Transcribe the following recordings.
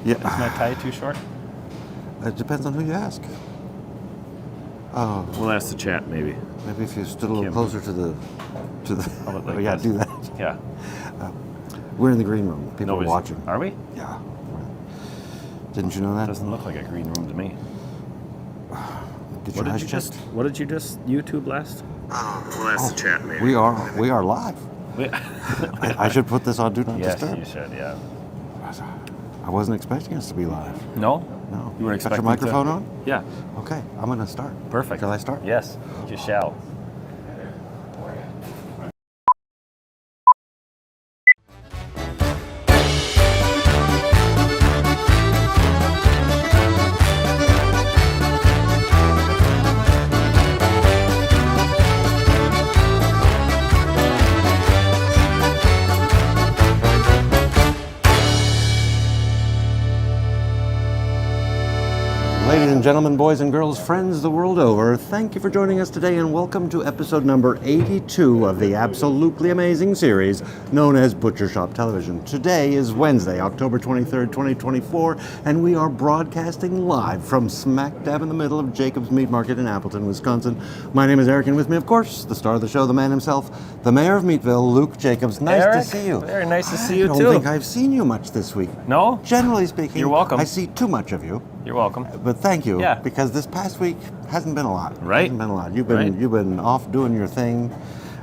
Yeah. Is my tie too short? It depends on who you ask. Oh, We'll ask the chat, maybe. maybe if you stood a little Kim. closer to the. How about like oh, yeah, this? do that. Yeah. We're in the green room. People are Nobody's watching. Are we? Yeah. Didn't you know that? Doesn't look like a green room to me. Did What your did eyes you check? just? What did you just YouTube last? We'll ask the chat, maybe. We are live. I should put this on Do Not Yes, Disturb. you should. Yeah. I wasn't expecting us to be live. No. No. You were Got expecting your microphone to... on? Yeah. Okay, I'm going to start. Perfect. Shall I start? Yes. You shall. Ladies and gentlemen, boys and girls, friends the world over, thank you for joining us today and welcome to episode number 82 of the absolutely amazing series known as Butcher Shop Television. Today is Wednesday, October 23rd, 2024, and we are broadcasting live from smack dab in the middle of Jacob's Meat Market in Appleton, Wisconsin. My name is Eric, and with me, of course, the star of the show, the man himself, the mayor of Meatville, Luke Jacobs. Nice Eric, to see you. Very nice to see you, I don't too. think I've seen you much this week. No? Generally speaking, You're welcome. I see too much of you. You're welcome. But thank you, Yeah. because this past week hasn't been a lot. Right. Hasn't been a lot. Right. You've been off doing your thing.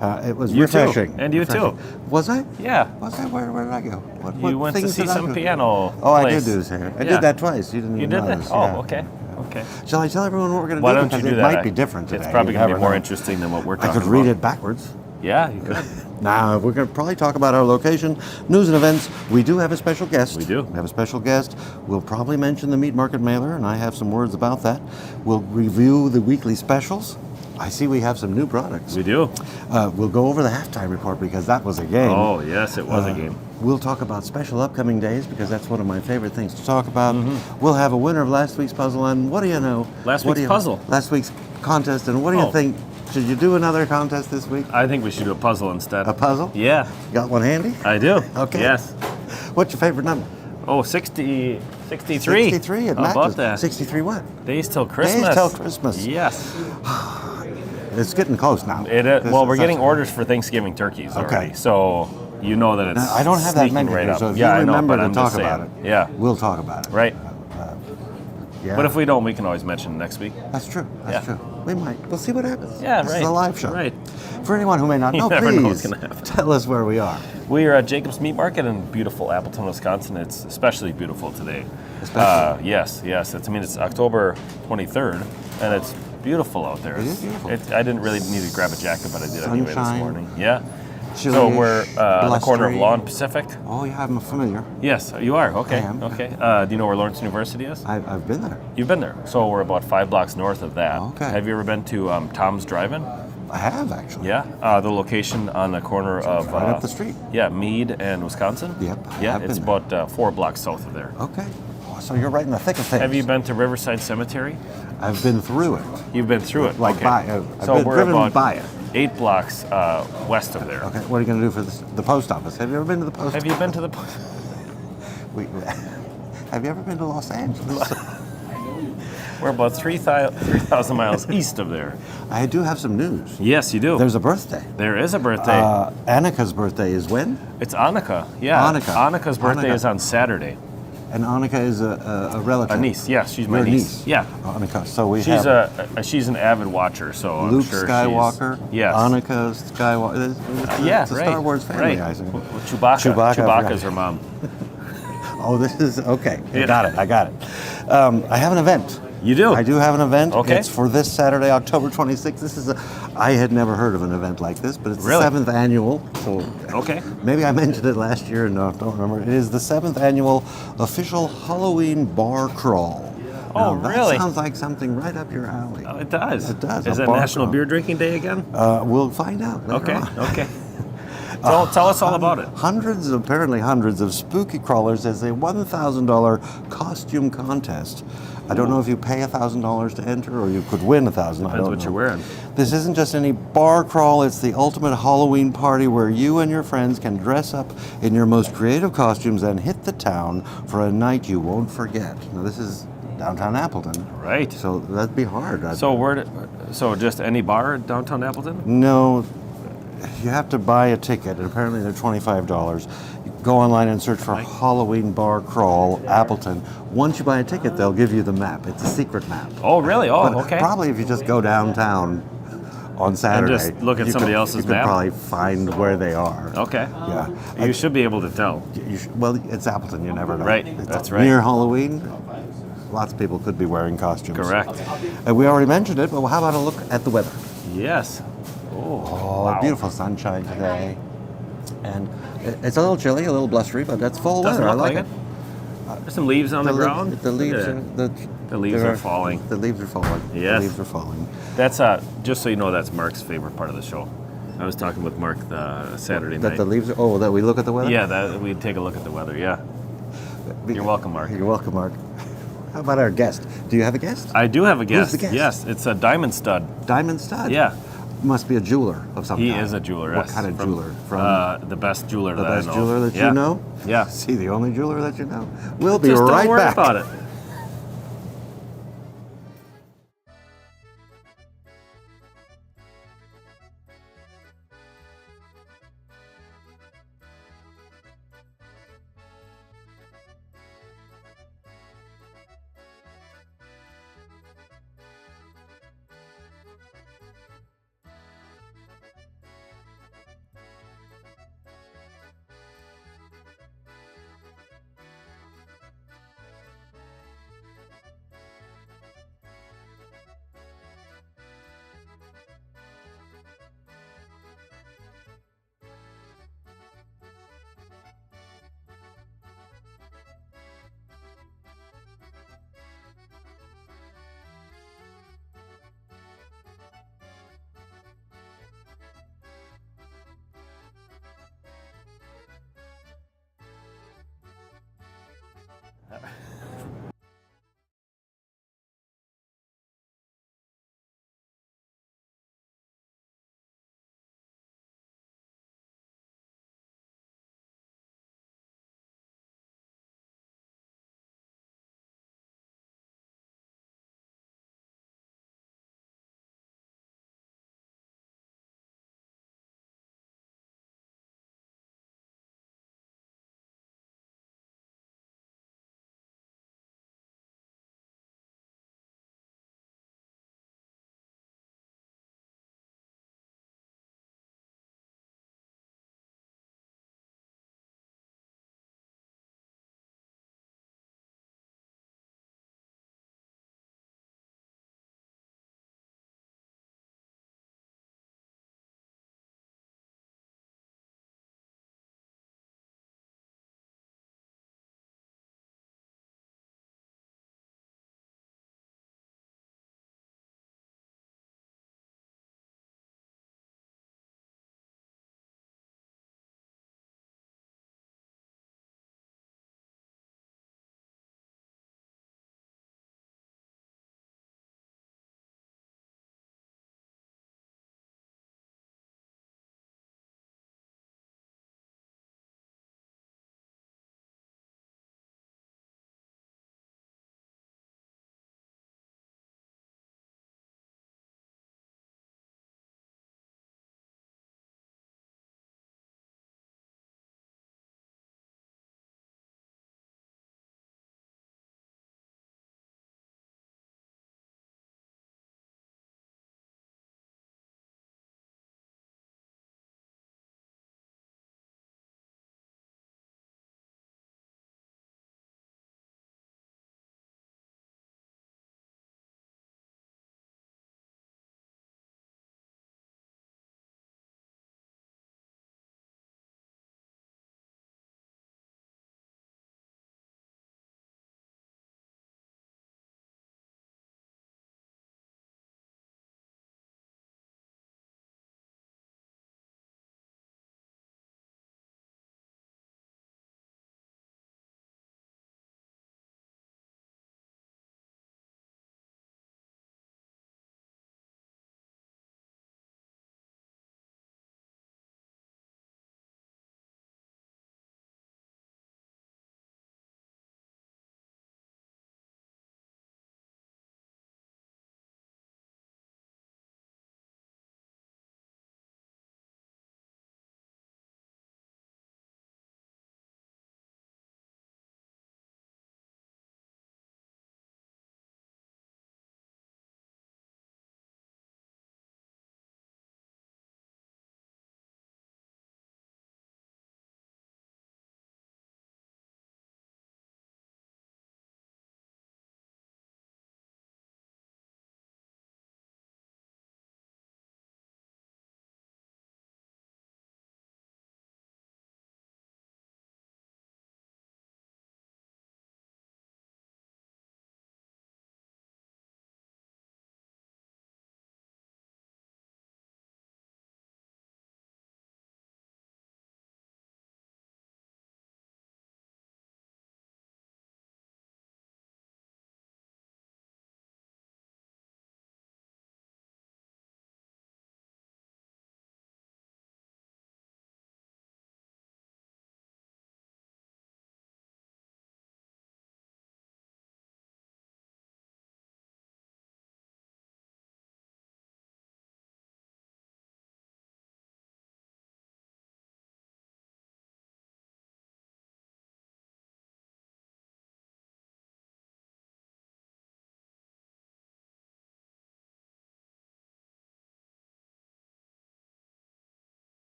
It was You too. refreshing. And you Refreshing. too. Was I? Yeah. Was I? Where did I go? You went to things see did I some do? piano Oh, I place. did do this here. I Yeah. did that twice. You didn't You even did that? notice. Oh, Yeah. okay. Okay. Shall I tell everyone what we're going to Why do? don't you Because do it that? might be different today. It's probably You going to be never more know. interesting than what we're I talking could read about. it backwards. Yeah, you could. Now, we're going to probably talk about our location, news and events. We do have a special guest. We do. We have a special guest. We'll probably mention the Meat Market Mailer, and I have some words about that. We'll review the weekly specials. I see we have some new products. We do. We'll go over the halftime report because that was a game. Oh, yes, it was a game. We'll talk about special upcoming days because that's one of my favorite things to talk about. Mm-hmm. We'll have a winner of last week's puzzle, and what do you know? Last What week's do you- puzzle? Last week's contest, and what do you Oh. think? Should you do another contest this week? I think we should do a puzzle instead. A puzzle? Yeah, Got one handy? I do. Okay. Yes. What's your favorite number? Oh, 63. 63. It How matches. about that? 63 what? Days till Christmas. till Christmas. Yes. It's getting close now. Well, we're getting orders for Thanksgiving turkeys already. Okay. So you know that it's Now, I don't have that sneaking menu right here, up. so if Yeah, you I know, remember but to I'm talk just saying. about it, Yeah. we'll talk about it. Right. Yeah. But if we don't, we can always mention it next week. That's true. That's Yeah. true. We might. We'll see what happens. Yeah, this right. is a live show. Right. For anyone who may not You know, never know what's please gonna happen. tell us where we are. We are at Jacob's Meat Market in beautiful Appleton, Wisconsin. It's especially beautiful today. Especially? Yes. It's October 23rd, and it's beautiful out there. It is beautiful. I didn't really need to grab a jacket, but I did anyway this Sunshine. morning. Yeah. Chilly-ish, So we're on the corner of blustery. Lawn Pacific. Oh, yeah, I'm familiar. Yes, you are. Okay. I am. Okay. Do you know where Lawrence University is? I've been there. You've been there. So we're about 5 blocks north of that. Okay. Have you ever been to Tom's Drive-In? I have, actually. Yeah. The location on the corner of Right up the street. Yeah, Meade and Wisconsin. Yep, I Yeah, have it's been there. about 4 blocks south of there. Okay. Oh, so you're right in the thick of things. Have you been to Riverside Cemetery? I've been through it. You've been through it. Like okay. by- I've so been we're driven about by it. 8 blocks west of there. Okay, what are you going to do for the post office? Have you ever been to the post Have you been to the? We, have you ever been to Los Angeles? We're about 3,000 miles east of there. I do have some news. Yes, you do. There's a birthday. There is a birthday. Annika's birthday is when? It's Annika. Yeah. Annika. Annika's birthday Annika. is on Saturday. And Annika is a relative. A niece. Yes, she's my Your niece. Yeah. Annika. So we She's have she's an avid watcher, so I'm Luke sure Skywalker. she's... Yes. Annika Skywalker. It's a right. Star Wars family, right. I think. Chewbacca. Chewbacca, Chewbacca's right. her mom. Oh, this is okay. Yeah. I got it. I have an event. You do? I do have an event. Okay. It's for this Saturday, October 26th. I had never heard of an event like this, but it's Really? the 7th annual. So Okay. maybe I mentioned it last year. No, don't remember. It is the 7th annual official Halloween bar crawl. Oh, Now, really? That sounds like something right up your alley. Oh, it does. It does, Is a it bar National crawl. Beer Drinking Day again? We'll find out later Okay. on. Okay. Tell us all about it. Apparently hundreds of spooky crawlers as a $1,000 costume contest. I don't know if you pay $1,000 to enter or you could win $1,000. Depends what you're wearing. This isn't just any bar crawl, it's the ultimate Halloween party where you and your friends can dress up in your most creative costumes and hit the town for a night you won't forget. Now this is downtown Appleton. Right. So that'd be hard. So just any bar in downtown Appleton? No, you have to buy a ticket, and apparently they're $25. You go online and search for Halloween Bar Crawl, Appleton. Once you buy a ticket, they'll give you the map. It's a secret map. Oh, really? Oh, But okay. probably if you just go downtown on Saturday, just look at somebody else's you could map? probably find where they are. Okay. Yeah. You should be able to tell. Well, it's Appleton. You never know. Right, It's that's right. Near Halloween, lots of people could be wearing costumes. Correct. And we already mentioned it, but how about a look at the weather? Yes. Oh, wow. beautiful sunshine today. And it's a little chilly, a little blustery, but that's fall Doesn't weather. I look like it. There's some leaves on the ground. The leaves Yeah. The leaves there are falling. The leaves are falling. Yes. The leaves are falling. That's just so you know, that's Mark's favorite part of the show. I was talking with Mark the Saturday That night. the leaves are, that we look at the weather? Yeah, that we'd take a look at the weather. Yeah. You're welcome, Mark. You're welcome, Mark. How about our guest? Do you have a guest? I do have a guest. Who's the guest? Yes, it's a diamond stud. Diamond stud? Yeah. Must be a jeweler of some He kind. is a jeweler. What yes. kind of From, jeweler? From the best jeweler the that I best know. jeweler that Yeah. you know? Yeah. Is he the only jeweler that you know? We'll be Just right don't worry back. about it.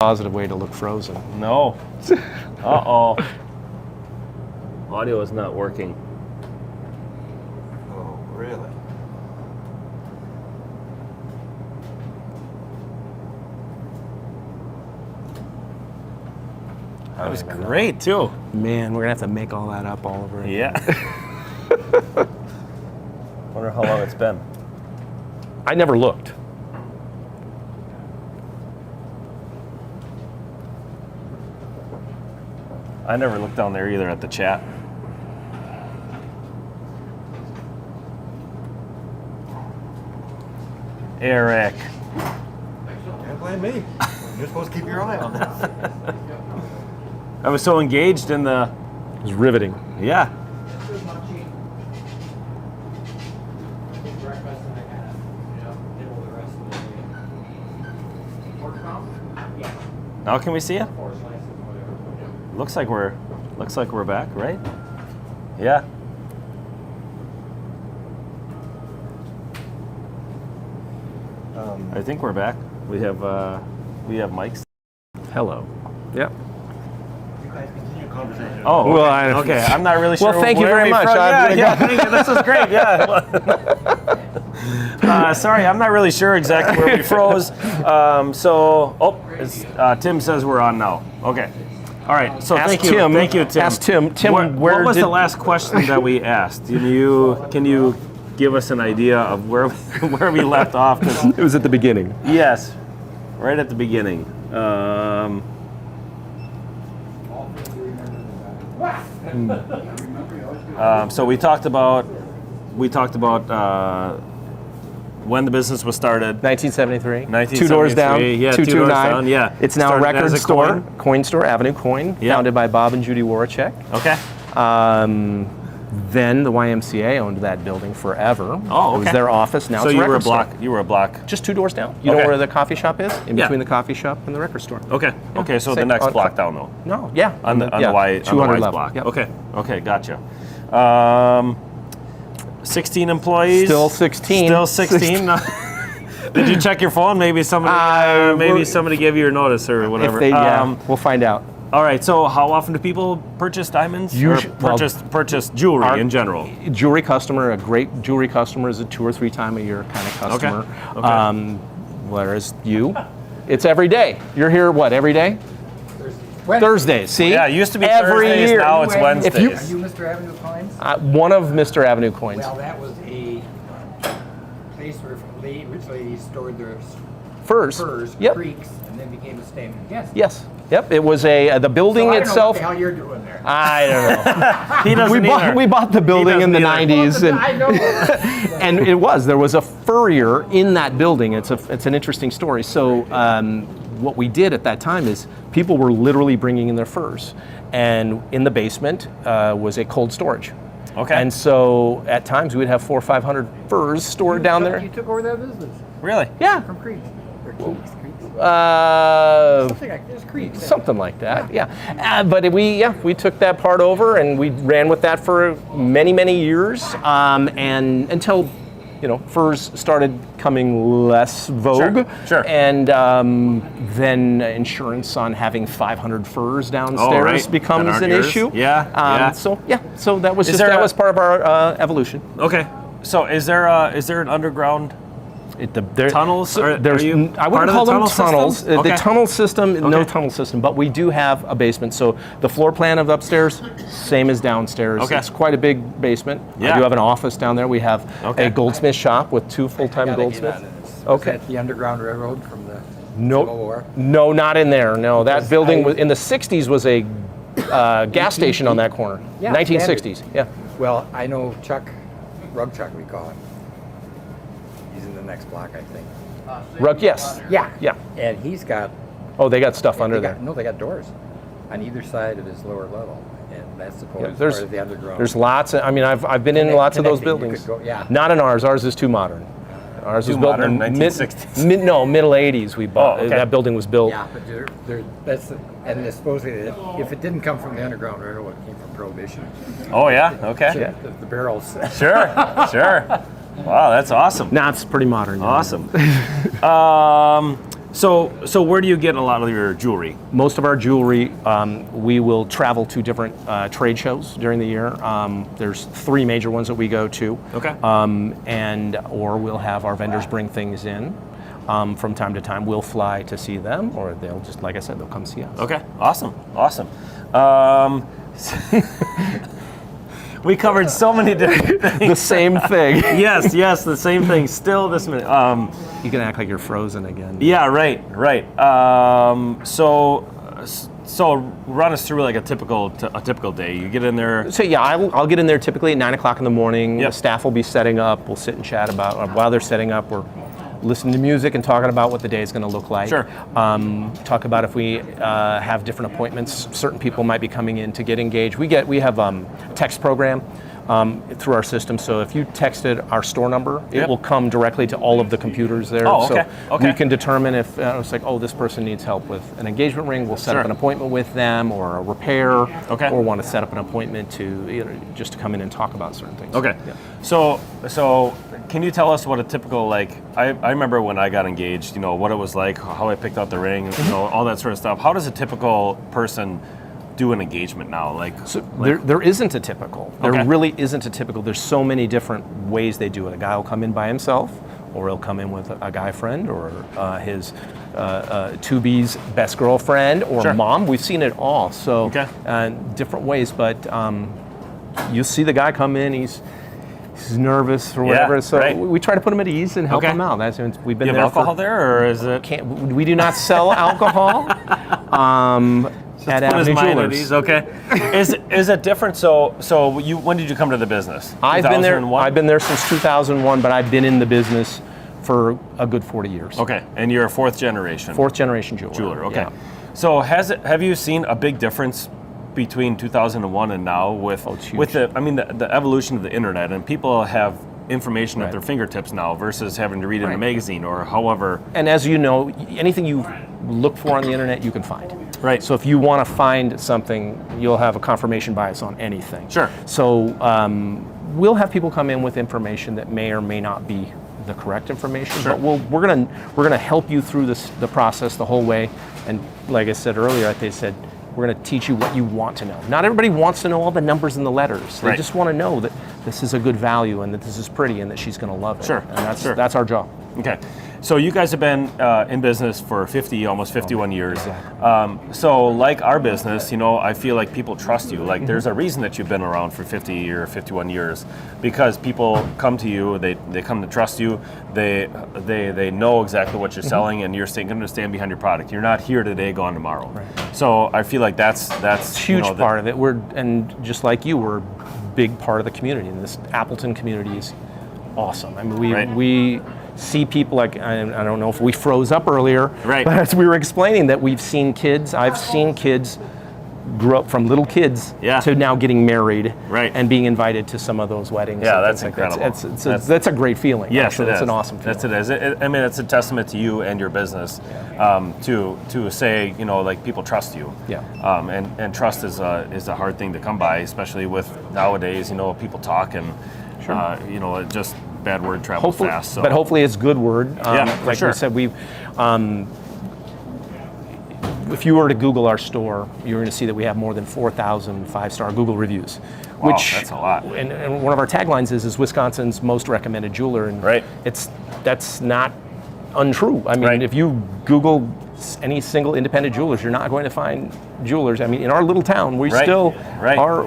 positive way to look frozen. No. Uh-oh. Audio is not working. Oh, really? That was great, too. Man, we're gonna have to make all that up all over again. Yeah. Wonder how long it's been. I never looked. I never looked down there either at the chat. Eric. Can't blame me. You're supposed to keep your eye on this. I was so engaged in the... It was riveting. Yeah. Now can we see it? Looks like we're back, right? Yeah. I think we're back. We have mics. Hello. Yep. You guys continue conversation. Oh, Well, okay. I'm not really sure. Well, thank you where very we much. from- I'm Yeah, gonna yeah, thank you. This is great. Yeah. Sorry, I'm not really sure exactly where we froze. Tim says we're on now. Okay. All right. So Ask thank you. Tim. Thank you, Tim. Ask Tim. Tim, what was the last question that we asked? Can you give us an idea of where we left off? 'Cause- It was at the beginning. yes, right at the beginning. So we talked about when the business was started. 1973. 1973, 2 doors down. yeah, 2 doors 229. down, yeah. It's now a Started record as a store, coin store, Avenue Coin, Yeah. founded by Bob and Judy Warachek. Okay. Then the YMCA owned that building forever. Oh, It was okay. their office. Now So it's a you were a record store. block. You were a block. Just 2 doors down. You know Okay. where the coffee shop is? In Yeah. between the coffee shop and the record store. Okay. Okay. So the Same- next on- block down though. No, yeah. On the yeah, Y 200 level. block. Yep. Okay. Okay. Gotcha. 16 employees. Still 16. Still 16. Did you check your phone? Maybe somebody gave you your notice or whatever. If they, we'll find out. All right. So how often do people purchase diamonds? Usu- or purchase jewelry our- in general? Jewelry customer, a great jewelry customer is a 2 or 3 time a year kind of customer. Okay. Whereas you, it's every day. You're here, what, every day? Thursdays. See? Yeah, it used to be every Thursdays, year. now it's Wednesdays. If you, Are you Mr. Avenue Coins? one of Mr. Avenue Coins. Well, that was a place where they originally stored their Furs. Yep. creeks, and then became a stand. Yes. Yes. Yep. It was the building So I don't itself. know what the hell you're doing there. I don't know. He doesn't either. we bought the building in the doesn't either. 90s, and I know. and there was a furrier in that building. It's an interesting story. So what we did at that time is people were literally bringing in their furs, and in the basement was a cold storage. Okay. And so at times we'd have 400 or 500 furs stored down there. You took over that business Really? Yeah. from creeks. Or creeks. Something There's creeks. something like that, yeah. But we took that part over and we ran with that for many years, and until furs started coming less vogue. Sure. And then insurance on having 500 furs downstairs right. becomes That aren't an yours. issue. Yeah. So that was there that a- was part of our evolution. Okay. So is there an underground tunnels? Are you I part wouldn't of call the them tunnel tunnels. system? The Okay. tunnel system, no Okay. tunnel system, but we do have a basement. So the floor plan of upstairs, same as downstairs. Okay. It's quite a big basement. Yeah. I do have an office down there. We have Okay. a goldsmith shop with 2 full-time goldsmiths. Okay. The Underground Railroad from the No, Civil War. no, not in there. No, that Because building I- was in the 60s was a gas station on that corner. Yeah, 1960s. Yeah. Well, I know Chuck, Rug Chuck we call him. He's in the next block, I think. Yes. Yeah. Yeah. And he's got, Oh, they got stuff under there. they got doors on either side of his lower level. And that's supposed Yeah, to be there's- part of the underground. There's lots of, I've been in Connect- lots of those connecting, you buildings. could go- yeah. Not in ours. Ours is too modern. Ours was Too built modern, in the 1960s. middle 80s we bought. Oh, okay. That building was built. Yeah, but and supposedly if it didn't come from the Underground Railroad, it came from Prohibition. Oh yeah. Okay. Yeah. The barrels. Sure. Sure. Wow, that's awesome. Nah, it's pretty modern. yeah. Awesome. So where do you get a lot of your jewelry? Most of our jewelry, we will travel to different trade shows during the year. There's 3 major ones that we go to. Okay. Or we'll have our vendors bring things in. From time to time, we'll fly to see them, or they'll just, like I said, they'll come see us. Okay, awesome. We covered so many different things. The same thing. yes, the same thing. Still this minute. You can act like you're frozen again. Yeah, right. So run us through like a typical day. You get in there. So yeah, I'll get in there typically at 9 o'clock in the morning. Yep. The staff will be setting up. We'll sit and chat about while they're setting up. We're listening to music and talking about what the day is going to look like. Sure. Talk about if we have different appointments. Certain people might be coming in to get engaged. We have a text program through our system. So if you texted our store number, it Yep. will come directly to all of the computers there. Oh, okay. So Okay. we can determine if it's like, oh, this person needs help with an engagement ring. We'll set Sure. up an appointment with them, or a repair, Okay. or want to set up an appointment to just to come in and talk about certain things. Okay. Yeah. So can you tell us what a typical, like, I remember when I got engaged, what it was like, how I picked out the ring, all that sort of stuff. How does a typical person do an engagement now? There isn't a typical. There Okay. really isn't a typical. There's so many different ways they do it. A guy will come in by himself, or he'll come in with a guy friend, or his to-be's best girlfriend, or Sure. mom. We've seen it all. So Okay. different ways, but you'll see the guy come in. He's nervous or whatever. So right. we try to put him at ease and help Okay. him out. We've been you have there alcohol there, or is it? We do not sell alcohol. At Put his Avenue mind at Jewelers. ease, okay. Is it different? So when did you come to the business? I've been there. 2001? I've been there since 2001, but I've been in the business for a good 40 years. Okay, and you're a 4th generation 4th generation jeweler. jeweler. Okay. Yeah. So have you seen a big difference between 2001 and now with it's huge. with the evolution of the internet, and people have information at Right. their fingertips now versus having to read it in a Right. magazine or however. And as you know, anything you look for on the internet, you can find. Right. So if you want to find something, you'll have a confirmation bias on anything. Sure. So we'll have people come in with information that may or may not be the correct information, Sure. but we're gonna help you through the process the whole way. And like I said earlier, they said, we're going to teach you what you want to know. Not everybody wants to know all the numbers and the letters. They Right. just want to know that this is a good value and that this is pretty and that she's going to love it. Sure. And Sure. that's our job. Okay. So you guys have been in business for almost 51 years. Exactly. So like our business, I feel like people trust you. Like Mm-hmm. there's a reason that you've been around for 50 or 51 years, because people come to you, they come to trust you, they know exactly what you're Mm-hmm. selling, and you're going to stand behind your product. You're not here today, gone tomorrow. Right. So I feel like that's It's a huge part of it. And just like you, we're a big part of the community, and this Appleton community is awesome. I mean, Right. we see people like, I don't know if we froze up earlier, Right. but as we were explaining that I've seen kids grew up from little kids Yeah. to now getting married, Right. and being invited to some of those weddings. Yeah, and that's things like that. incredible. That's a great feeling. Yes, actually. it It's is. an awesome feeling. Yes, it is. I mean, it's a testament to you and your business to say, like people trust you. Yeah. And trust is a hard thing to come by, especially with nowadays. People talk and it just bad word travels Hopefully, fast. So. but hopefully it's good word. Yeah, for like sure. we said, if you were to Google our store, you're going to see that we have more than 4,000 5-star Google reviews. Wow, which, that's a lot. And one of our taglines is Wisconsin's most recommended jeweler, and Right. that's not untrue. I mean, Right. if you Google any single independent jewelers, you're not going to find jewelers. I mean, in our little town, we Right. still Right. are.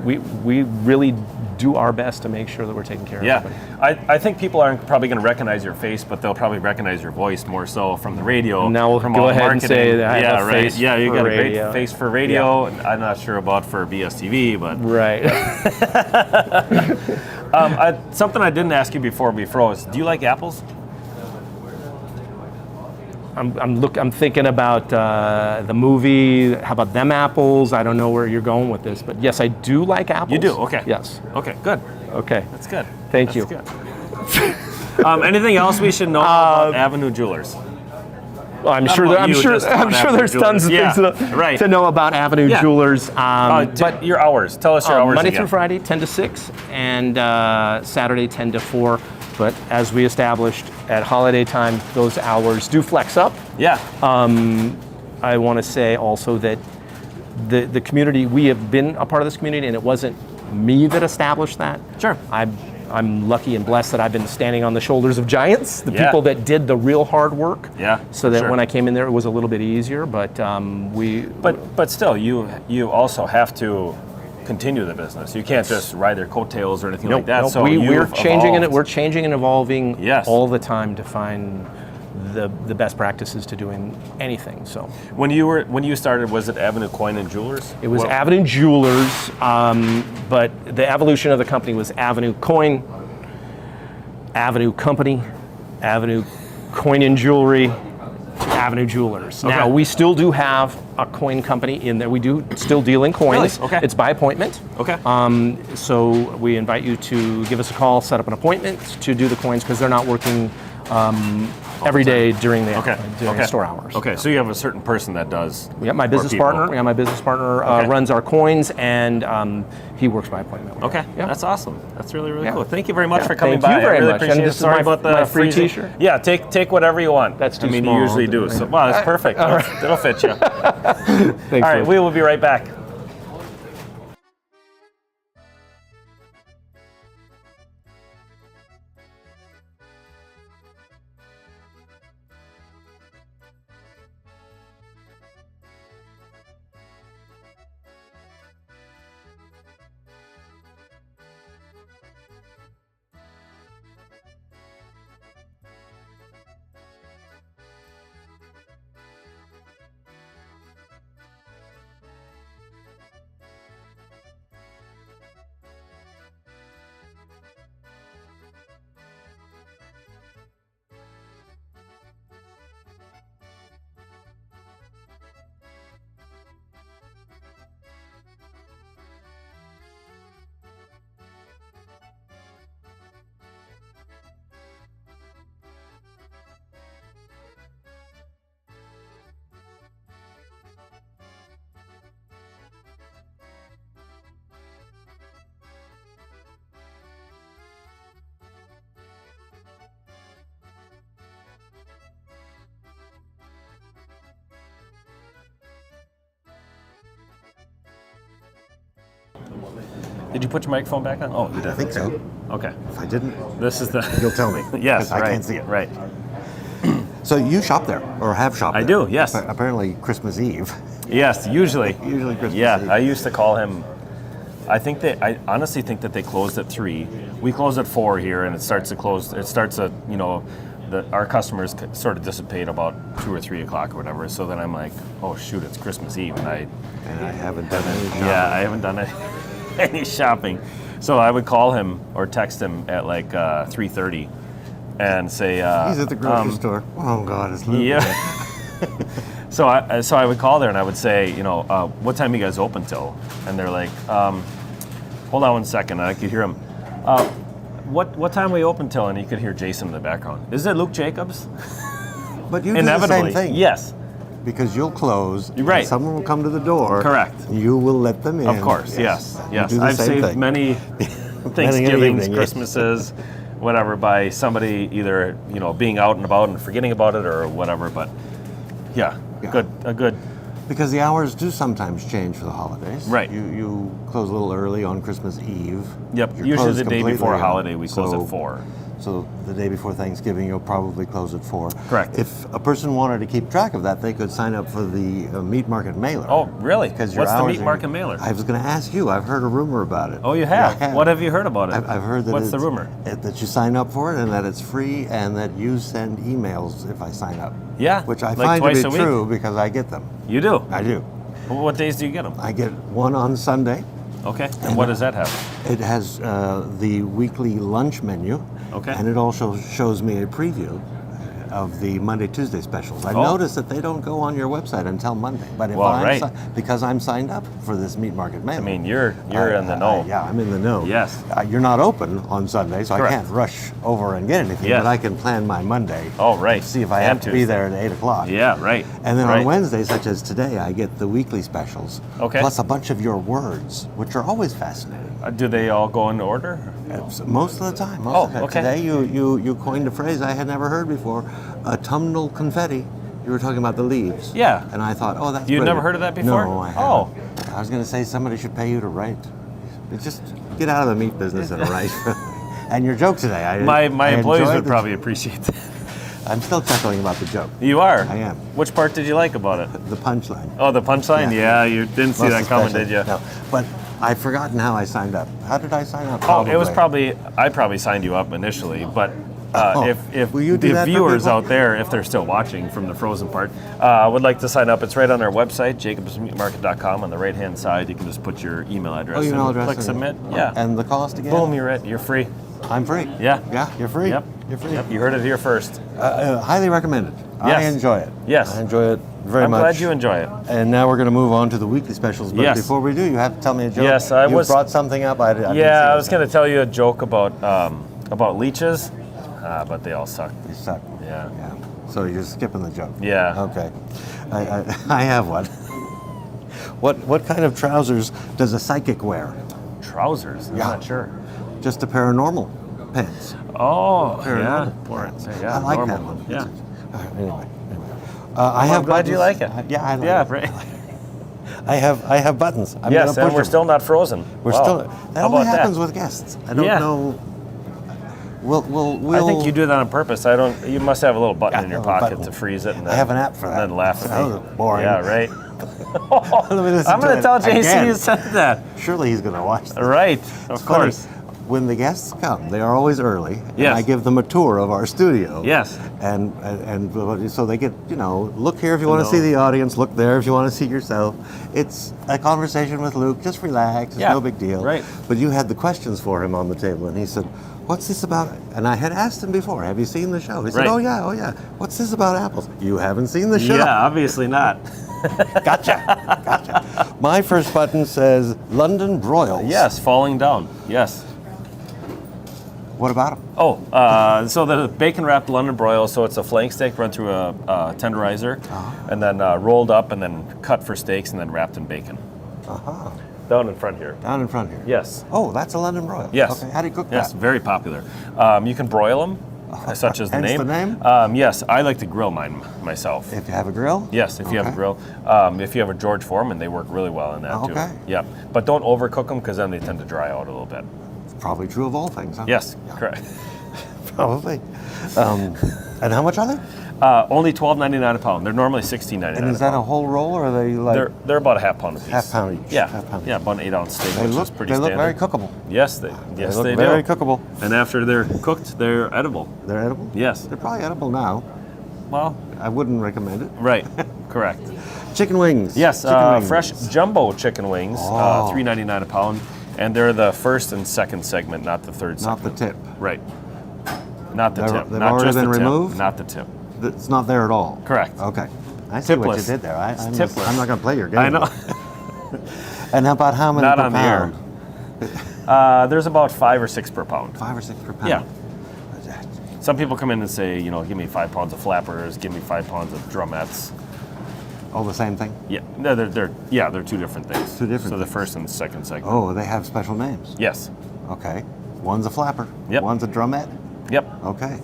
We really do our best to make sure that we're taking care of Yeah, everybody. I think people aren't probably going to recognize your face, but they'll probably recognize your voice more so from the radio. Now we'll from go all the ahead and marketing. say that I have a right. face Yeah, you for got a radio. great face for radio. I'm not sure about for BSTV, but Right. something I didn't ask you before we froze. Do you like apples? I'm thinking about the movie. How about them apples? I don't know where you're going with this, but yes, I do like apples. You do? Okay. Yes. Okay, good. Okay. That's good. Thank That's you. Good. Anything else we should know about Avenue Jewelers? Well, I'm Not sure. about I'm you, sure. just I'm about sure Avenue there's tons of Jewelers. things Yeah, right. to know about Avenue Yeah. Jewelers. But your hours. Tell us your hours Monday again. through Friday, 10 to 6, and Saturday, 10 to 4. but as we established at holiday time, those hours do flex up. Yeah. I want to say also that the community, we have been a part of this community, and it wasn't me that established that. Sure. I'm lucky and blessed that I've been standing on the shoulders of giants, the Yeah. people that did the real hard work. Yeah, So that sure. when I came in there, it was a little bit easier. But But still, you also have to continue the business. You can't just ride their coattails or anything like that. Nope. So we're you've changing evolved. we're changing and evolving Yes. all the time to find the best practices to doing anything. So When you started, was it Avenue Coin and Jewelers? it was Well, Avenue Jewelers, but the evolution of the company was Avenue Coin, Avenue Company, Avenue Coin and Jewelry, Avenue Jewelers. Okay. Now we still do have a coin company in there. We do still deal in coins. Really? Okay. It's by appointment. Okay. So we invite you to give us a call, set up an appointment to do the coins because they're not working every day during the store hours. Okay, so you have a certain person that does. We got my business people. partner. Yeah, my business partner Okay. runs our coins, and he works by appointment. Okay, Yeah. that's awesome. That's really, really Yeah. cool. Thank you very much Yeah, for coming thank by. you very I really much. appreciate And it. this is Sorry my- about the my free freezing. t-shirt. Yeah, take whatever you want. That's too I mean, small. you usually do. So, wow, that's perfect. It'll fit you. Thanks. All right, Luke. we will be right back. Did you put your microphone back on? Oh, you did. I think so. Okay. If I didn't, This is the. you'll tell me. Yes, 'cause I right. can't see it. Right. So you shop there, or have shopped I there? do, yes. Apparently Christmas Eve. Yes, usually. Usually Christmas Yeah, Eve. I used to call him. I honestly think that they closed at 3. We close at 4 here, and it starts at our customers sort of dissipate about 2 or 3 o'clock or whatever. So then I'm like, oh shoot, it's Christmas Eve, and I haven't done any shopping. Yeah, I haven't done any shopping. So I would call him or text him at like 3:30 and say, He's at the grocery store. Oh God, it's Luke. yeah. So I would call there and I would say, what time you guys open till? And they're like, hold on one second. And I could hear him. What time we open till? And you could hear Jason in the background. Is it Luke Jacobs? But you do the Inevitably, same thing. yes. Because you'll close. You're right. And someone will come to the door. Correct. You will let them in. Of course, yes. You do the I've same saved thing. many Many Thanksgivings, evening, yes. Christmases, whatever, by somebody either being out and about and forgetting about it or whatever. But yeah. Good. Because the hours do sometimes change for the holidays. Right. You close a little early on Christmas Eve. Yep. You're Usually closed the day before a completely holiday, we close so- at 4. So the day before Thanksgiving, you'll probably close at 4. Correct. If a person wanted to keep track of that, they could sign up for the meat market mailer. Oh, really? Because your What's the hours meat are- market mailer? I was going to ask you. I've heard a rumor about it. Oh, you have? Yeah, I What have you heard about it? I've heard that What's the rumor? That you sign up for it and that it's free and that you send emails if I sign up. Yeah, Which I like find twice to a be week? true because I get them. You do? I do. What days do you get them? I get one on Sunday. Okay. And what does that have? It has the weekly lunch menu. Okay. And it also shows me a preview of the Monday, Tuesday specials. I Oh. noticed that they don't go on your website until Monday. But if Well, I'm right. because I'm signed up for this meat market I mailing. mean, you're in the know. Yeah, I'm in the know. Yes. You're not open on Sunday, so Correct. I can't rush over and get anything. Yes. But I can plan my Monday. Oh, right. See if I And have to be Tuesday. there at 8 o'clock. Yeah, right. And then right. on Wednesdays, such as today, I get the weekly specials. Okay. Plus a bunch of your words, which are always fascinating. Do they all go in order? Most of the time. Most Oh, of the time. okay. Today you coined a phrase I had never heard before, autumnal confetti. You were talking about the leaves. Yeah. And I thought, oh, that's You'd brilliant. never heard of that before? No, I haven't. Oh. I was going to say somebody should pay you to write. Just get out of the meat business and write. And your joke today. My I employees enjoyed would the- probably appreciate that. I'm still chuckling about the joke. You are? I am. Which part did you like about it? The punchline. Oh, the punchline? Yeah. Yeah, you didn't see Most that coming, especially. did you? No. But I've forgotten how I signed up. How did I sign up? Oh, it was I probably signed you up initially, but Oh, if will you do the that for viewers people? out there, if they're still watching from the frozen part, would like to sign up, it's right on our website, jacobsmeatmarket.com. On the right-hand side, you can just put your email address email and address click and- submit. Yeah. And the cost again? Boom, you're it. You're free. I'm free. Yeah. Yeah, you're free. Yep. You're free. Yep. You heard it here first. Highly recommended. I Yes. enjoy it. Yes. I enjoy it very I'm much. glad you enjoy it. And now we're going to move on to the weekly specials. But Yes. before we do, you have to tell me a joke. Yes, You brought something up. I didn't see Yeah, I it. was going to tell you a joke about leeches, but they all suck. You suck. Yeah. Yeah. So you're skipping the joke. Yeah. Okay. I have one. What kind of trousers does a psychic wear? Trousers? I'm Yeah. not sure. Just a pair of normal pants. Oh, Pair of yeah. normal Or- pants. yeah, I like normal. that one. Yeah. Anyway. I have I'm glad you buttons. like it. Yeah, I like Yeah, it. right. I have buttons. I'm Yes, gonna and push we're them. still not frozen. We're Wow. still. That How only about happens that? with guests. I don't Yeah. know. We'll. I think you do that on purpose. I don't. You must have a little button Yeah, in your a pocket button. to freeze it. And I then, have an app for that. And then laugh at me. Oh, boring. Yeah, right. Let me listen I'm to going to it tell JC again. you said that. Surely he's going to watch this. Right. Of It's funny. course. When the guests come, they are always early. And Yes. I give them a tour of our studio. Yes. And so they get, look here if you want to see the audience, look there if you want to see yourself. It's a conversation with Luke, just relax, it's Yeah, no big deal. right. But you had the questions for him on the table and he said, what's this about? And I had asked him before, have you seen the show? He said, Right. oh yeah. What's this about apples? You haven't seen the show? Yeah, obviously not. Gotcha. My first button says London broils. Yes, falling down. Yes. What about them? Oh, so the bacon wrapped London broil. So it's a flank steak run through a tenderizer, and then rolled up, and then cut for steaks, and then wrapped in bacon. Uh-huh. Down in front here. Down in front here. Yes. Oh, that's a London broil. Yes. Okay. How do you cook Yes, that? very popular. You can broil them, such as the Hence name. the name? Yes, I like to grill mine myself. If you have a grill? Yes, if you have a Okay. grill. If you have a George Foreman, they work really well in that too. Okay. Yeah, but don't overcook them because then they tend to dry out a little bit. It's probably true of all things, huh? Yes, Yeah. correct. Probably. And how much are they? Only $12.99 a pound. They're normally $16.99. And is that a whole roll or are they like They're about a half pound a piece. half pound each? Yeah, Half pound yeah, about an 8-ounce steak, They which look, is pretty they look standard. very cookable. Yes, they look do. very cookable. And after they're cooked, they're edible. They're edible? Yes. They're probably edible now. Well, I wouldn't recommend it. right, correct. Chicken wings. Yes, Chicken wings. fresh jumbo chicken wings, Oh. $3.99 a pound, and they're the first and second segment, not the third Not segment. the tip. Right. Not the tip. They've not already just been the tip, removed? Not the tip. It's not there at all. Correct. Okay. I see what you Tipless. did there. I'm tipless. not going to play your game. I know. And how about how many Not per on the air. pound? There's about 5 or 6 per pound. 5 or 6 per pound. Yeah. Some people come in and say, give me 5 pounds of flappers, give me 5 pounds of drumettes. All the same thing? Yeah, no, they're two different things. Two different So the things. first and the second segment. Oh, they have special names. Yes. Okay. One's a flapper. Yep. One's a drumette. Yep. Okay.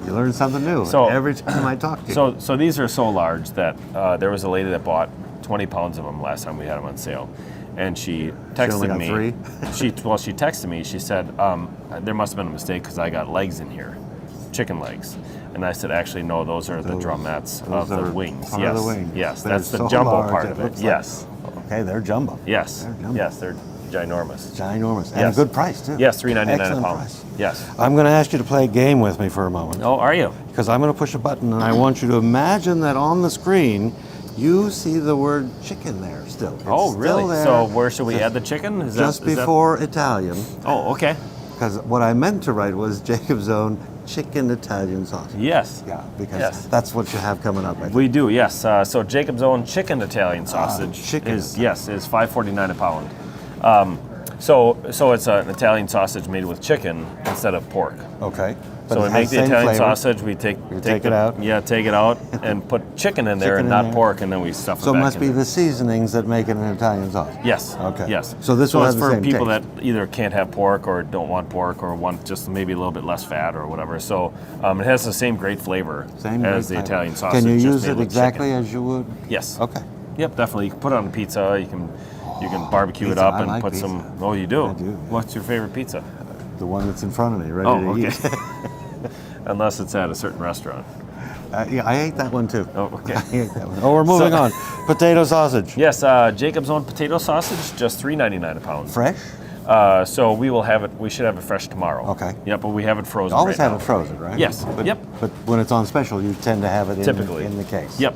You learn something new So- every time I talk to you. So these are so large that there was a lady that bought 20 pounds of them last time we had them on sale, and she texted only got me. 3? She texted me. She said there must have been a mistake because I got legs in here, chicken legs, and I said actually no, those are the drumettes of Those the are wings. part yes, of the wings. yes, They're that's the so jumbo large, part it of it. looks like- Yes, Okay, they're jumbo. yes, They're jumbo. yes, they're ginormous. Ginormous. And Yes. a good price, too. Yes, $3.99 a Excellent pound. price. Yes. I'm going to ask you to play a game with me for a moment. Oh, are you? Because I'm going to push a button and I want you to imagine that on the screen you see the word chicken there still. It's Oh, still really? there. So where should we Just- add the chicken? Is Just that, is that- before Italian. Oh, okay. Because what I meant to write was Jacob's Own chicken Italian sausage. Yes. Yeah, because Yes. that's what you have coming up. I think. We do, yes. So Jacob's Own chicken Italian sausage chicken is Italian. is $5.49 a pound. So it's an Italian sausage made with chicken instead of pork. Okay. But So it we has make the same Italian flavor. sausage. We take take it out. Yeah, take it out and put chicken in there Chicken and in not there. pork, and then we stuff So it it back must in be there. the seasonings that make it an Italian sausage. Yes. Okay. Yes. So this will it's have the for same people taste. that either can't have pork or don't want pork or want just maybe a little bit less fat or whatever. So it has the same great flavor Same as the great Italian flavor. sausage. Can you just use made it with exactly chicken. as you would? Yes. Okay. Yep, definitely. You can put it on a pizza. You can barbecue pizza. it up I and like put pizza. some. Oh, you do? I do. What's your favorite pizza? The one that's in front of me, ready Oh, to okay. eat. Unless it's at a certain restaurant. Yeah, I ate that one too. Oh, okay. I ate that one. Oh, we're moving on. Potato sausage. Yes, Jacob's Own potato sausage, just $3.99 a pound. Fresh? So we will have it. We should have it fresh tomorrow. Okay. Yep, but we have it frozen. Always right have now. it frozen, right? Yes. But, Yep. But when it's on special, you tend to have it Typically in the case. Yep.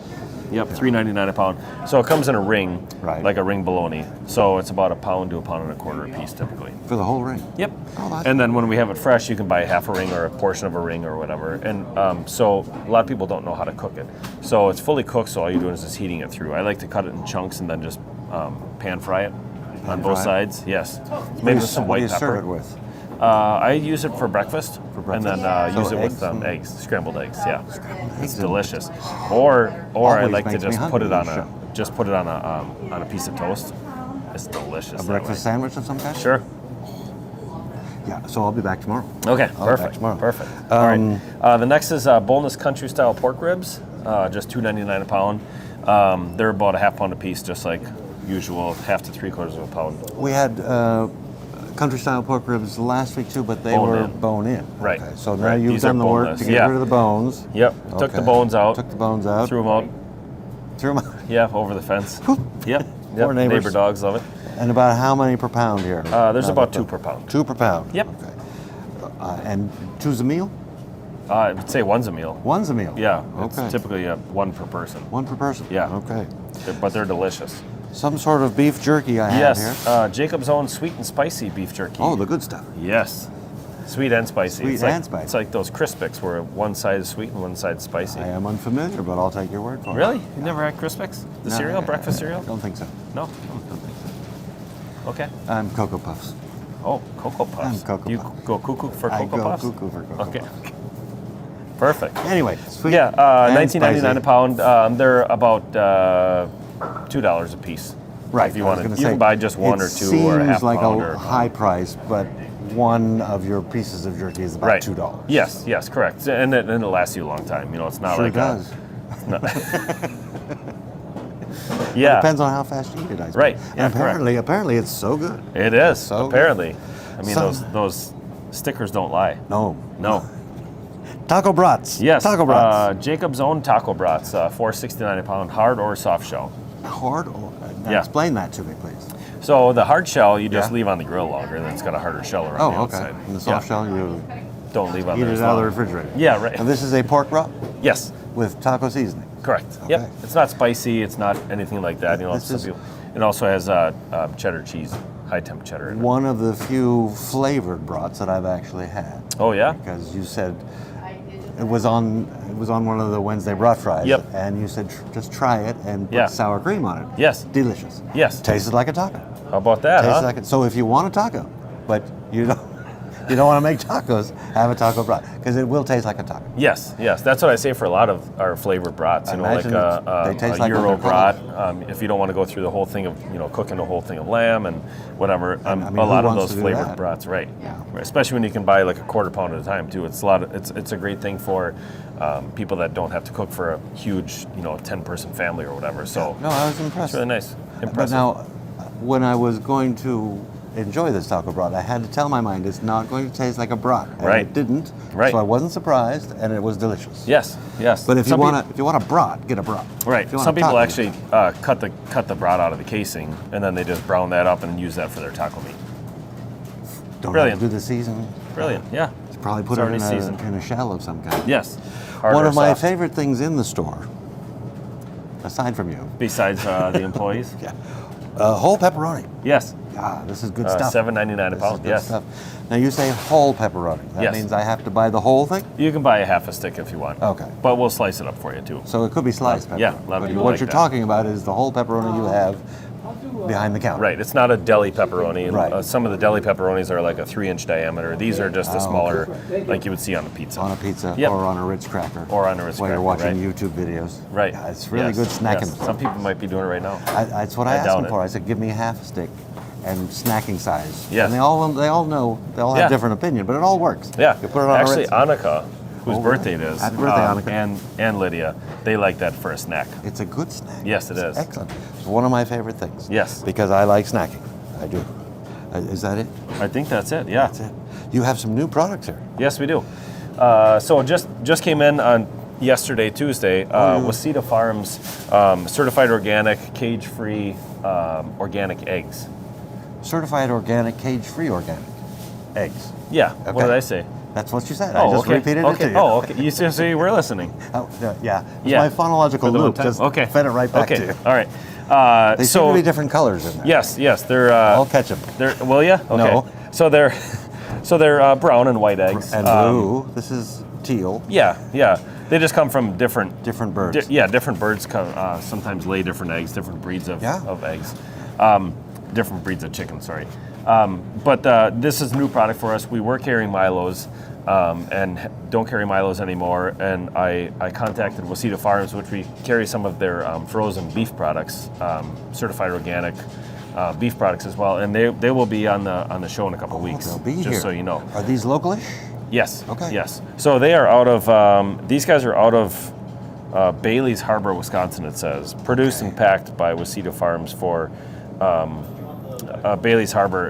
$3.99 a pound. So it comes in a ring, Right. like a ring bologna. So it's about a pound to a pound and a quarter a piece typically. For the whole ring. Yep. Oh, that's- And then when we have it fresh, you can buy half a ring or a portion of a ring or whatever. And so a lot of people don't know how to cook it. So it's fully cooked, so all you're doing is just heating it through. I like to cut it in chunks and then just pan fry it on both fry it? sides. Yes. Maybe with some What do white you serve pepper. it with? I use it for breakfast. breakfast? And then So use it eggs with and- eggs, scrambled eggs. Yeah. eggs It's and- delicious. Or I Always like to makes me just put hungry, it on this show. a piece of toast. It's delicious. A that breakfast way. sandwich of some kind? Sure. Yeah, so I'll be back tomorrow. Okay, I'll be back perfect. tomorrow. Perfect. All right. The next is boneless country style pork ribs, just $2.99 a pound. They're about a half pound a piece, just like usual, half to 3/4 of a pound. We had country style pork ribs last week too, but they Bone were in. bone in. Right. Okay, so now Right. you've These are done the work boneless. to get Yeah. rid of the bones. Yep. Took the Okay. bones out. Took the bones out. Threw them out. Threw 'em out. Yeah, over the fence. Yep. Poor neighbors. Neighbor dogs love it. And about how many per pound here? There's about 2 per pound. 2 per pound. Yep. Okay. And two's a meal? I would say one's a meal. One's a meal. Yeah. Okay. It's typically one per person. One per person. Yeah. Okay. But they're delicious. Some sort of beef jerky I have here. Yes. Jacob's Own sweet and spicy beef jerky. Oh, the good stuff. Yes. Sweet and spicy. Sweet It's and like, spicy. It's like those Crispix where one side is sweet and one side is spicy. I am unfamiliar, but I'll take your word for it. Really? You never had Crispix? The No, cereal? I- Breakfast I cereal? don't think so. No? Don't think so. Okay. I'm Cocoa Puffs. Oh, Cocoa Puffs. I'm Cocoa you Puffs. go cuckoo for I Cocoa go Puffs? cuckoo for Cocoa Okay. Puffs. Perfect. Anyway, sweet Yeah, and $19.99 a spicy. pound. They're about $2 a piece. Right. If you I was want to, gonna you say, can buy just one it or two or a half seems like pound a or high price, but one of your pieces of jerky is about right. $2. Yes, yes, correct. And it lasts you a long time. You know, it's not Sure like does. yeah. Depends on how fast you eat it, I suppose. Right. Yeah, And apparently it's so good. It is, So good. apparently. I mean, So- those stickers don't lie. No. No. Taco brats. Yes. Taco brats. Jacob's Own taco brats, $4.69 a pound, hard or soft shell. Hard or now Yeah. explain that to me, please. So the hard shell you just Yeah. leave on the grill longer, and then it's got a harder shell around Oh, the okay. outside. And the soft shell, you Don't leave on eat there it as out of the long. refrigerator. Yeah, right. And this is a pork brat Yes, with taco seasoning. correct. Okay. Yep. It's not spicy. It's not anything like that. You know, This some is- people, it also has cheddar cheese, high temp cheddar. In it. One of the few flavored brats that I've actually had. Oh yeah. Because you said it was on one of the Wednesday brat fries. Yep. And you said just try it and put Yeah. sour cream on it. Yes. Delicious. Yes. Tasted like a taco. How about that, Tastes huh? like it. So if you want a taco, but you don't want to make tacos, have a taco brat because it will taste like a taco. Yes, yes, that's what I say for a lot of our flavored brats. You I know, like imagine they taste a like what Euro they're brat. called. If you don't want to go through the whole thing of cooking a whole thing of lamb and whatever, I mean, a who lot of wants those to do flavored that? brats, right? Yeah. Right, especially when you can buy like a quarter pound at a time too. It's a lot. It's a great thing for people that don't have to cook for a huge 10-person family or whatever. So No, I was impressed. it's really nice, But impressive. now, when I was going to enjoy this taco brat, I had to tell my mind it's not going to taste like a brat. And Right. it didn't. Right. So I wasn't surprised, and it was delicious. yes, yes. But if you Some want a brat, get a brat. Right. If you want Some a people taco, actually cut the brat out of the casing and then they just brown that up and use that for their taco meat. don't brilliant. have to do the seasoning. Brilliant. Yeah. Probably put It's it already in seasoned. a shell of some kind. Yes. Hard One or of my soft. favorite things in the store, aside from you, Besides the employees. whole pepperoni. Yes. This is good stuff. $7.99 a This is pound. good Yes. stuff. Now you say whole pepperoni. That Yes. means I have to buy the whole thing? You can buy a half a stick if you want. Okay. But we'll slice it up for you too. So it could be sliced pepperoni. Yeah, a lot of But people what like you're that. talking about is the whole pepperoni you have behind the counter. Right. It's not a deli pepperoni. And, Right. some of the deli pepperonis are like a 3-inch diameter. These are just a smaller, like you would see on a pizza. On a pizza Yep. or on a Ritz cracker. Or on a Ritz while you're cracker, watching right. YouTube videos. Right. Yeah, it's really Yes, good snacking. yes. Some people might be doing it right now. That's what I asked doubt them it. for. I said, give me half a stick and snacking size. Yes. And they all know, they all have Yeah. different opinion, but it all works. Yeah. You put it on Actually, a Ritz. Annika, whose Oh, birthday it is, happy birthday, Annika. and Lydia, they like that for a snack. It's a good snack. Yes, it It's is. excellent. It's one of my favorite things. Yes. Because I like snacking. I do. Is that it? I think that's it. Yeah. That's it. You have some new products here. Yes, we do. So just came in on yesterday, Tuesday. Wasita Farms certified organic, cage-free organic eggs. Certified organic, cage-free organic eggs. Yeah. Okay. What did I say? That's what you said. Oh, I just okay. repeated okay. it to you. Oh, okay. So you were listening. Oh, yeah. It's Yeah. my phonological For the one loop. time? Just okay. fed it right back okay. to you. All right. They seem to be different colors in there. Yes. They're. I'll catch them. They're. Will ya? Okay. No. So they're brown and white eggs. And blue. This is teal. Yeah. They just come from different Birds. different birds come, sometimes lay different eggs, different breeds of eggs, different breeds of chicken. Sorry, but this is a new product for us. We were carrying Milos, and don't carry Milos anymore. And I contacted Wasita Farms, which we carry some of their frozen beef products, certified organic beef products as well. And they will be on the show in a couple weeks. They'll be just here. so you know. Are these localish? Yes. Okay. Yes. So they are out of. These guys are out of Bailey's Harbor, Wisconsin. It says produced and packed by Wasita Farms for Bailey's Harbor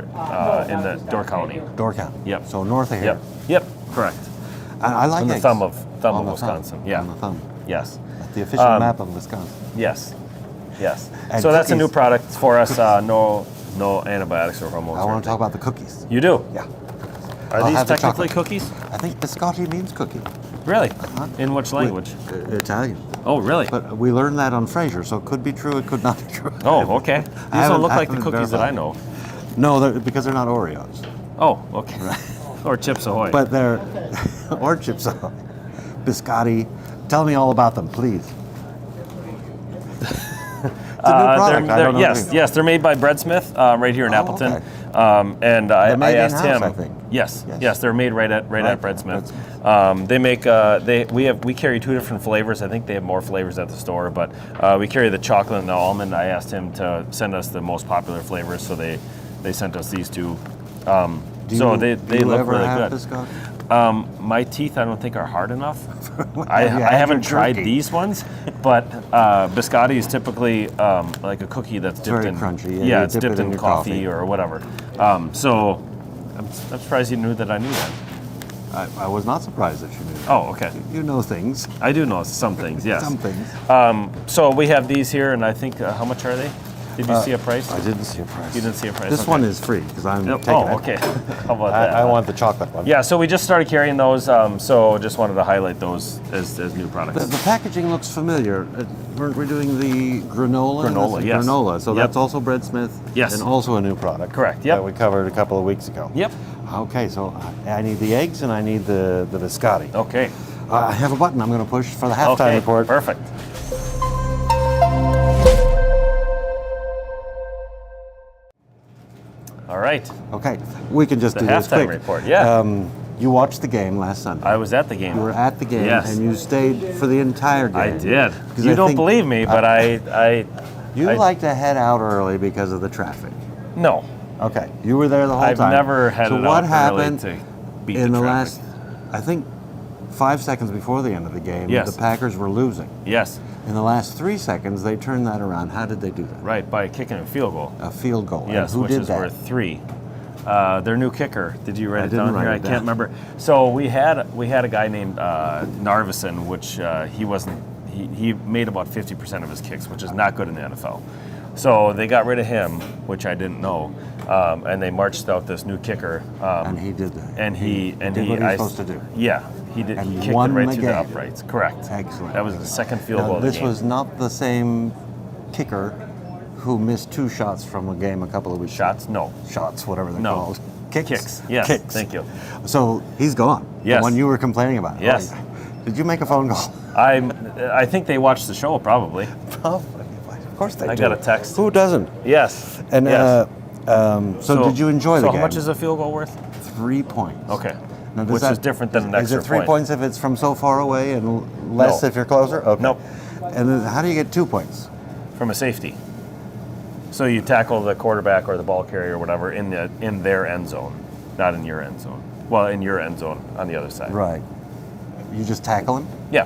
in the Door County. Door County. Yep. So north of here. Yep. Correct. I like On the eggs. thumb of On the Wisconsin. thumb. Yeah. On the thumb. Yes. That's the official map of Wisconsin. Yes. And So that's a new cookies. product for us. No antibiotics or hormones. I or want to talk anything. about the cookies. You do. Yeah. Are I'll these have the technically chocolate. cookies? I think biscotti means cookie. Really? In which language? Italian. Oh, really? But we learned that on Frasier, so it could be true, it could not be true. Oh, okay. These haven't- don't look I like the haven't cookies that I verified. know. No, because they're not Oreos. Oh, okay. Or Chips Ahoy. But they're, or Chips Ahoy. Biscotti. Tell me all about them, please. It's a new product. I don't know yes, they're made by Breadsmith right here in Appleton. okay. And I made asked in-house, him. I think. Yes, they're made right at Breadsmith. They make we carry 2 different flavors. I think they have more flavors at the store, but we carry the chocolate and the almond. I asked him to send us the most popular flavors, so they sent us these 2. They look ever really have good. Biscotti? My teeth, I don't think, are hard enough. I I haven't tried these ones, but biscotti is typically like a cookie that's dipped very in crunchy. Yeah, Yeah, you it's dip dipped it in in your coffee, coffee. or whatever. So I'm surprised you knew that I knew that. I was not surprised that you knew that. Oh, okay. You know things. I do know some things. Yes. Some things. So we have these here, and I think how much are they? Did you see a price? I didn't see a price. You didn't see a price. This okay. one is free because I'm Oh, taking it. okay. How about that? I want the chocolate one. Yeah, so we just started carrying those, so just wanted to highlight those as new products. The packaging looks familiar. We're doing the granola. Granola, This is yes. Granola. So Yep. that's also Breadsmith. Yes. And also a new product. Correct, yep. That we covered a couple of weeks ago. Yep. Okay, so I need the eggs and I need the biscotti. Okay. I have a button I'm going to push for the halftime Okay, report. perfect. All right. Okay, we can just The do this halftime quick. report, yeah. You watched the game last Sunday. I was at the game. You were at the game Yes. and you stayed for the entire game. I did. Because You I don't think- believe me, but You I- like to head out early because of the traffic. no. Okay, you were there the whole I've time. never headed so out what early happened to beat in the the traffic. last, I think, 5 seconds before the end of the game, Yes. the Packers were losing. Yes. In the last 3 seconds, they turned that around. How did they do that? Right, by kicking a field goal. A field goal. And Yes, who which did is that? worth 3. Their new kicker. Did you write I it didn't down write here? it I down. can't remember. So we had a guy named Narvison, which he wasn't. He made about 50% of his kicks, which is not good in the NFL. So they got rid of him, which I didn't know, and they marched out this new kicker. And he did that. And he did what he was supposed to do. Yeah, he did. And He kicked it won right the through the game. uprights. Correct. Excellent. That was the second field Now, goal of the this game. was not the same kicker who missed 2 shots from a game a couple of weeks ago. Shots? No. Shots, whatever they're No. called. Kicks. Kicks. Yes. Kicks. Thank you. So he's gone. Yes. The one you were complaining about. Yes. Oh, did you make a phone call? I think they watched the show probably. Probably. Of course they do. I got a text. Who doesn't? Yes. And yes. so did you enjoy the game? So how much is a field goal worth? 3 points. Okay. Now, does Which that- is different than an Is extra it 3 point. points if it's from so far away and less No. if you're closer? Okay. Nope. And then how do you get 2 points? From a safety. So you tackle the quarterback or the ball carrier or whatever in their end zone, not in your end zone. Well, in your end zone on the other side. Right. You just tackle him? Yeah.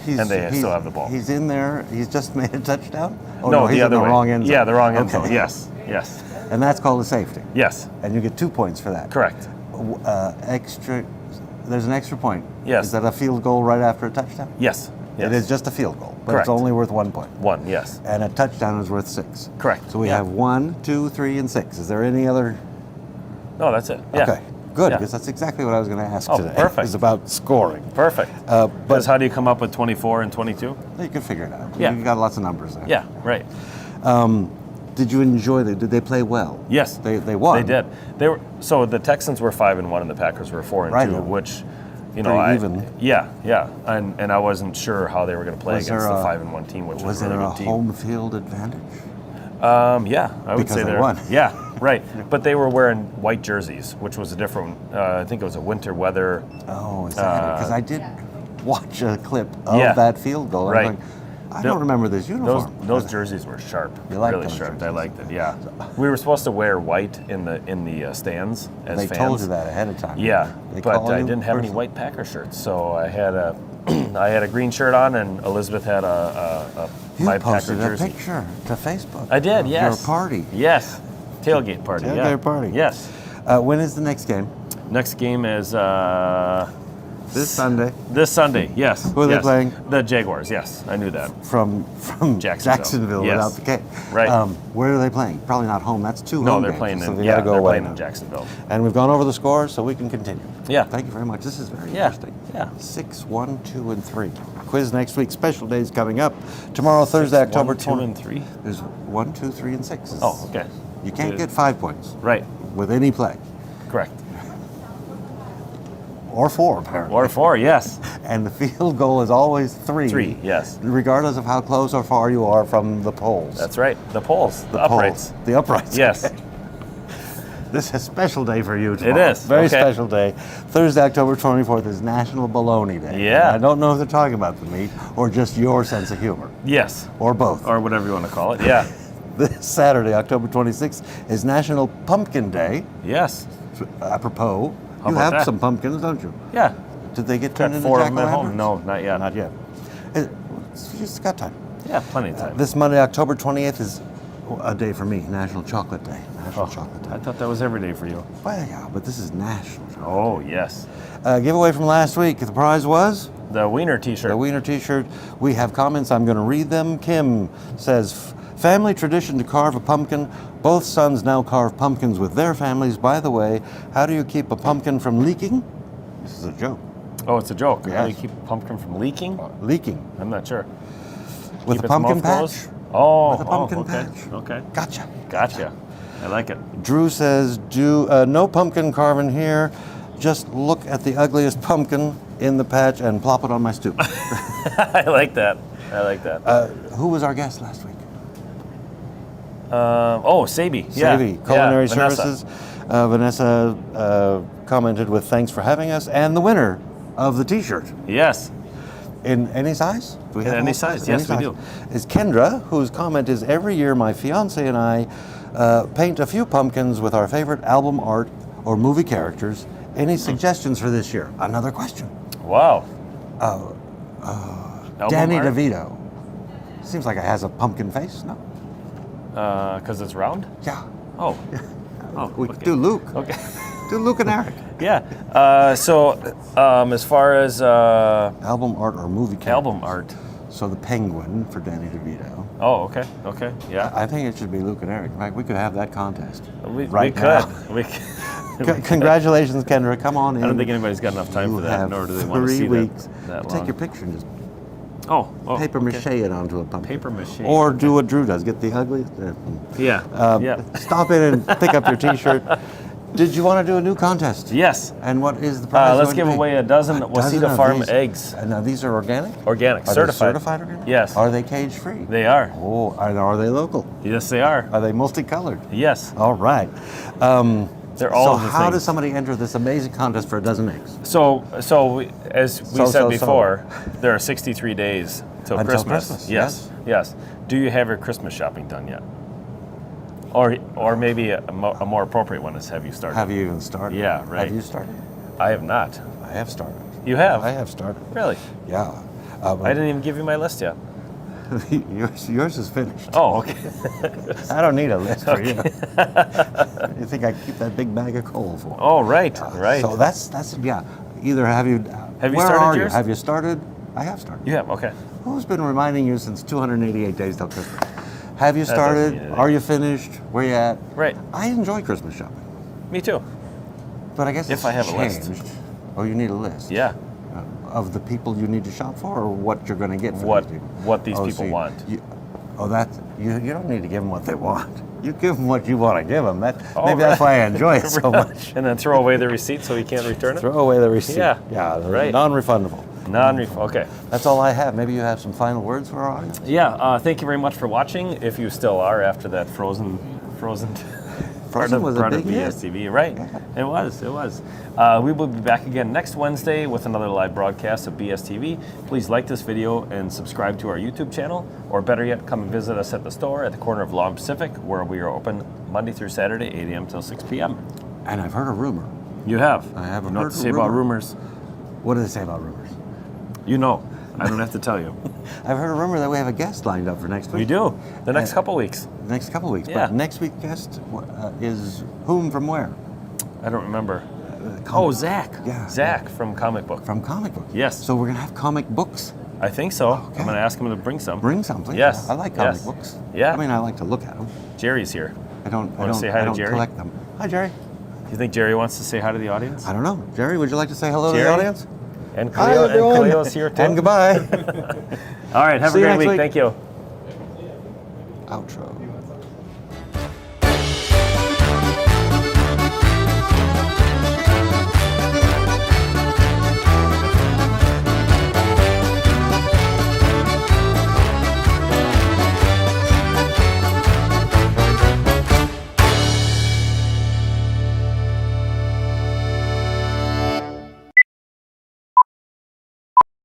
He's, And they still have the ball. He's in there. He's just made a touchdown? Oh, no, he's the other in the way. wrong end zone. Yeah, the wrong end Okay. zone. Yes. Yes. And that's called a safety. Yes. And you get 2 points for that. Correct. Extra. There's an extra point. Yes. Is that a field goal right after a touchdown? Yes. Yes. It is just a field goal, but Correct. it's only worth 1 point. 1. Yes. And a touchdown is worth 6. Correct. So we Yeah. have 1, 2, 3, and 6. Is there any other? No, that's it. Yeah. Okay, good, Yeah. because that's exactly what I was going to ask Oh, today. perfect. Is about scoring. Perfect. But Because how do you come up with 24 and 22? you can figure it out. Yeah. You got lots of numbers there. Yeah. Right. Did you enjoy Did they play well? Yes. They won. They did. They were so the Texans were 5-1 and the Packers were 4-2, Right. which, you know, Pretty even. Yeah, yeah, and I wasn't sure how they were going to play Was against there the a- 5-1 team, which was Was a really there a good team. home field advantage? Yeah, I would Because say they they're won. Yeah, right. But they were wearing white jerseys, which was a different. I think it was a winter weather. Oh, is that Because I did watch a clip of Yeah. that field goal. and I'm Right. like, I don't remember this uniform. Those jerseys were sharp, You liked really those sharp. I jerseys? liked it. Yeah, we were supposed to wear white in the stands as They fans. told you that ahead of time. Yeah, They but call I you didn't have any personally? white Packer shirts, so I had a I had a green shirt on, and Elizabeth had a You my Packer posted a jersey. picture to Facebook. I did. of Yes. Your party. Yes. Tailgate party. Tailgate yeah. party. Yes. When is the next game? Next game is This Sunday. this Sunday. Yes. Who are they yes. playing? The Jaguars. Yes, I knew that. From Jacksonville. Yes. without the K. Right. Where are they playing? Probably not home. That's 2 No, home they're games, playing so in they yeah, gotta go they're away playing now. in Jacksonville. And we've gone over the score, so we can continue. Yeah. Thank you very much. This is very Yeah, interesting. yeah. 6, 1, 2, and 3. Quiz next week. Special days coming up. Tomorrow, Thursday, October 1, 2, 20. and 3. There's 1, 2, 3, and 6. Oh, okay. You can't Good. get 5 points Right. with any play. Correct. Or 4, apparently. Or 4. Yes. And the field goal is always 3. 3. Yes. Regardless of how close or far you are from the poles. That's right. The poles. The uprights. Poles. The uprights. Yes. Okay. This is a special day for you tomorrow. It is. Very Okay. special day. Thursday, October 24th is National Bologna Day. Yeah. I don't know if they're talking about the meat or just your sense of humor. Yes. Or both. Or whatever you want to call it. Yeah. This Saturday, October 26th, is National Pumpkin Day. Yes. Apropos, How you about have that? some pumpkins, don't you? Yeah. Did they get Got turned into 4 of them at jack-o'-lanterns? home. No, not yet. Not yet. It's just got time. Yeah, plenty of time. This Monday, October 28th, is a day for me, National Chocolate Day. National Oh, Chocolate Day. I thought that was every day for you. Well, yeah, but this is National Chocolate. Oh, yes. Giveaway from last week. The prize was The Wiener T-shirt. the Wiener T-shirt. We have comments. I'm going to read them. Kim says, family tradition to carve a pumpkin. Both sons now carve pumpkins with their families. By the way, how do you keep a pumpkin from leaking? This is a joke. Oh, it's a joke. How do you Yes. keep a pumpkin from leaking? Leaking. I'm not sure. With Keep a its pumpkin mouth patch? closed? Oh, With a pumpkin okay. patch. Okay. Gotcha. Gotcha. I like it. Drew says, no pumpkin carving here. Just look at the ugliest pumpkin in the patch and plop it on my stoop. I like that. I like that. Who was our guest last week? Sabi. Yeah. Sabi, Culinary yeah, Vanessa. Services. Vanessa commented with thanks for having us, and the winner of the T-shirt Yes. in any size. Do we In have any all size, Any yes, we do. Is Kendra, whose comment is every year my fiance and I paint a few pumpkins with our favorite album art or movie characters. Any suggestions for this year? Another question. Wow. Danny art? DeVito. Seems like it has a pumpkin face. No. Because it's round? Yeah. Oh. Oh, We okay. do Luke. Okay. Do Luke and Eric. Yeah. As far as Album art or movie characters. album art. So the Penguin for Danny DeVito. Oh, okay. Okay. Yeah. I think it should be Luke and Eric. In fact, we could have that contest. We right could. now. We could. Congratulations, Kendra. Come on in. I don't think anybody's got enough time You for that, have nor do they want to 3 see weeks. that Take long. your picture and just Oh, paper mache it onto a pumpkin. Paper mache. Or do what Drew does, get the ugly. Yeah. Yeah. Stop in and pick up your T-shirt. Did you want to do a new contest? Yes. And what is the prize? Let's going give to be? away a dozen Waseda of Farm these. eggs. Now these are organic? Organic, Are certified. they certified organic? Yes. Are they cage free? They are. Oh, and are they local? Yes, they are. Are they multicolored? Yes. All right. They're all so of the how things. does somebody enter this amazing contest for a dozen eggs? So as we So, said so. before, there are 63 days till Until Christmas. Christmas, Yes. Do you have your Christmas shopping done yet? Or maybe a more appropriate one is, have you started? Have you even started? Yeah, right. Have you started? I have not. I have started. You have? I have started. Really? Yeah. I didn't even give you my list yet. yours is finished. Oh, okay. I don't need a list for you. You think I keep that big bag of coal for? Oh, right. Right. So that's yeah. Either have you? Have you where started are yours? you? Have you started? I have started. You have, okay. Who's been reminding you since 288 days till Christmas? Have you doesn't started? mean anything. Are you finished? Where you at? Right. I enjoy Christmas shopping, Me too. but I guess If it's I have a list. changed. Oh, you need a list. Yeah. Of the people you need to shop for, or what you're going to get for What- these people? what these Oh, people so want. You don't need to give them what they want. You give them what you want to give them. Oh, Maybe that's why I enjoy it so much. And then throw away the receipt so he can't return it? Throw away the receipt. Yeah. Yeah, Right. non-refundable. Okay. That's all I have. Maybe you have some final words for our audience? Yeah, thank you very much for watching, if you still are after that Frozen Frozen was a part big of hit. BSTV, right? It was. We will be back again next Wednesday with another live broadcast of BSTV. Please like this video and subscribe to our YouTube channel, or better yet, come and visit us at the store at the corner of Law and Pacific, where we are open Monday through Saturday, 8 a.m. till 6 p.m. And I've heard a rumor. You have. I have You know what heard to a say about rumor. rumors. What do they say about rumors? You know. I don't have to tell you. I've heard a rumor that we have a guest lined up for next week. We do. The next And- couple weeks. Next couple of weeks. Yeah. But next week's guest is whom from where? I don't remember. Comic- Zach. Yeah. Zach from Comic Book. From comic book. Yes. So we're going to have comic books. I think so. Okay. I'm going to ask him to bring some. Bring some, please. Yes. I like comic Yes. books. Yeah. I mean, I like to look at them. Jerry's here. I don't say hi to Jerry? collect them. Hi, Jerry. Do you think Jerry wants to say hi to the audience? I don't know. Jerry, would you like to say hello to Jerry? the audience? And Hi, Khalil, everyone. and Khalil's here too. And goodbye. All right, have See a you great next week. week. Thank you. Outro.